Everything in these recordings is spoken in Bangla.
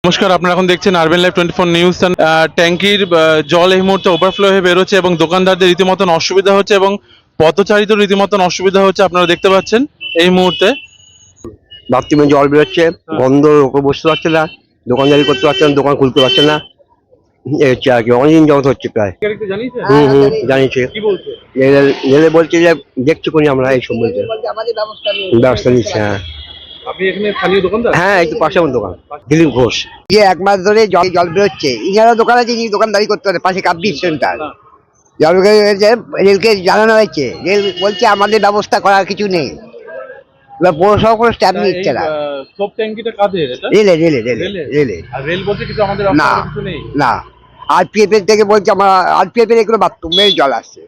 নমস্কার, আপনারা এখন দেখছেন আরবেন লাইভ 24 নিউজ। ট্যাঙ্কির জল এই মুহূর্তে ওভারফ্লো হয়ে বেরোচ্ছে এবং দোকানদারদের রীতিমতন অসুবিধা হচ্ছে এবং পথচারীদের রীতিমতন অসুবিধা হচ্ছে। আপনারা দেখতে পাচ্ছেন এই মুহূর্তে বাথরুমে জল বেরোচ্ছে, গন্ধ, লোকে বসতে পারছে না, দোকানদারি করতে পারছে না, দোকান খুলতে পারছে না। এই হচ্ছে আর কি, অনেকদিন জমা হচ্ছে প্রায়। জানিয়েছে রেলে বলছে যে দেখছি কোনি আমরা এই সম্বন্ধে ব্যবস্থা নিচ্ছে। হ্যাঁ আপনি এখানে স্থানীয় দোকানদার? হ্যাঁ, একটু পাশে আমার দোকান, দিলীপ ঘোষ। যে এক মাস ধরে জল বেরোচ্ছে, ইনারা দোকান আছে, ইনি দোকানদারি করতে পারে পাশে কাব্যিক সেন্টার। জল বেরোচ্ছে, রেলকে জানানো হয়েছে, রেল বলছে আমাদের ব্যবস্থা করার কিছু নেই। এবার পৌরসভা কোনো স্ট্যাম্প নিচ্ছে না। সব ট্যাঙ্কিটা কাদের এটা? রেলে রেলে রেলে রেলে আর রেল বলছে কিছু আমাদের না কিছু নেই। না, আরপিএফ এর থেকে বলছে আমার আরপিএফ এর এগুলো বাথরুমের জল আসছে,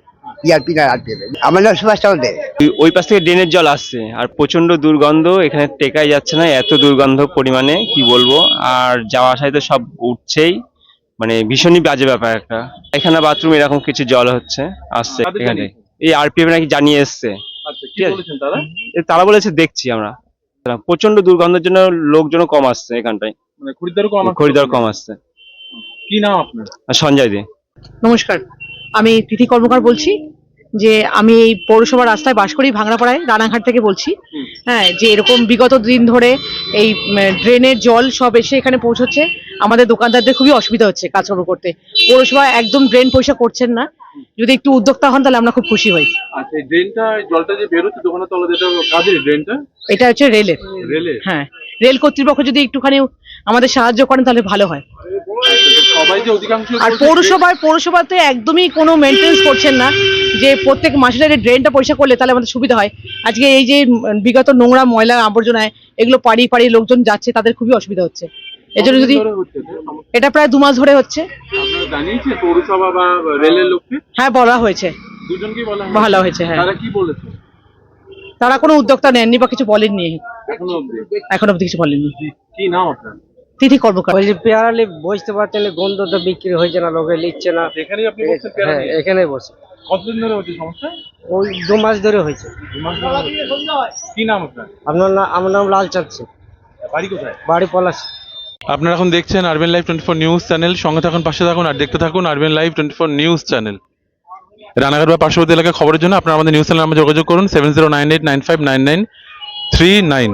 ইআরপি না আরপিএফ এর। আমাদের সুভাষ চন্দ্রের ওই পাশ থেকে ড্রেনের জল আসছে আর প্রচন্ড দুর্গন্ধ, এখানে টেকাই যাচ্ছে না, এত দুর্গন্ধ পরিমাণে কি বলবো। আর যাওয়া আসায় তো সব উঠছেই, মানে ভীষণই বাজে ব্যাপার একটা। এখানে বাথরুম এরকম কিছু জল হচ্ছে আসছে এখানে, এই আরপিএফ নাকি জানিয়ে এসছে। আচ্ছা, কি বলেছেন তারা? তারা বলেছে দেখছি আমরা। প্রচন্ড দুর্গন্ধের জন্য লোকজন কম আসছে এখানটায়, মানে খরিদ্দার কম আসছে। কি নাম আপনার? সঞ্জয় দে। নমস্কার, আমি তিথি কর্মকার বলছি। যে আমি এই পৌরসভার রাস্তায় বাস করি, ভাঙড়াপাড়ায়, রানাঘাট থেকে বলছি। হ্যাঁ, যে এরকম বিগত দিন ধরে এই ড্রেনের জল সব এসে এখানে পৌঁছচ্ছে, আমাদের দোকানদারদের খুবই অসুবিধা হচ্ছে কাজকর্ম করতে। পৌরসভা একদম ড্রেন পরিষ্কার করছেন না, যদি একটু উদ্যোক্তা হন তাহলে আমরা খুব খুশি হই। আচ্ছা, এই ড্রেনটা, জলটা যে বেরোচ্ছে দোকানের তলা, যেটা কাদের ড্রেনটা? এটা হচ্ছে রেলের। হ্যাঁ, রেল কর্তৃপক্ষ যদি একটুখানি আমাদের সাহায্য করেন তাহলে ভালো হয়। সবাই যে অধিকাংশ, আর পৌরসভাতে একদমই কোনো মেনটেন্স করছেন না, যে প্রত্যেক মাসে ড্রেনটা পরিষ্কার করলে তাহলে আমাদের সুবিধা হয়। আজকে এই যে বিগত নোংরা ময়লা আবর্জনায় এগুলো পাড়ি পাড়ি লোকজন যাচ্ছে, তাদের খুবই অসুবিধা হচ্ছে। এজন্য যদি এটা প্রায় 2 মাস ধরে হচ্ছে। আপনারা জানিয়েছে পৌরসভা বা রেলের লোককে? হ্যাঁ, বলা হয়েছে, দুজনকেই বলা হয়েছে। হ্যাঁ, তারা কি বলেছে? তারা কোনো উদ্যোক্তা নেননি বা কিছু বলেননি, এখন অব্দি কিছু বলেননি। কি নাম আপনার? তিথি কর্মকার। ওই যে পেয়ারালি বসতে পারছে না, গন্ধ তো বিক্রি হয়েছে না, লোকে নিচ্ছে না। এখানেই আপনি বসছেন পেয়ারা হ্যাঁ, নিয়ে? এখানেই বসে। কতদিন ধরে হচ্ছে সমস্যা? ওই 2 মাস ধরে হয়েছে। 2 মাস ধরে হচ্ছে। কি নাম আপনার? আমার নাম লালচাঁদ সিং, বাড়ি কোথায়? বাড়ি পলাশ। আপনারা এখন দেখছেন আরবেন লাইভ 24 নিউজ চ্যানেল। সঙ্গে থাকুন, পাশে থাকুন আর দেখতে থাকুন আরবেন লাইভ 24 নিউজ চ্যানেল। রানাঘাট বা পার্শ্ববর্তী এলাকার খবরের জন্য আপনারা আমাদের নিউজ চ্যানেলে যোগাযোগ করুন 7098959939।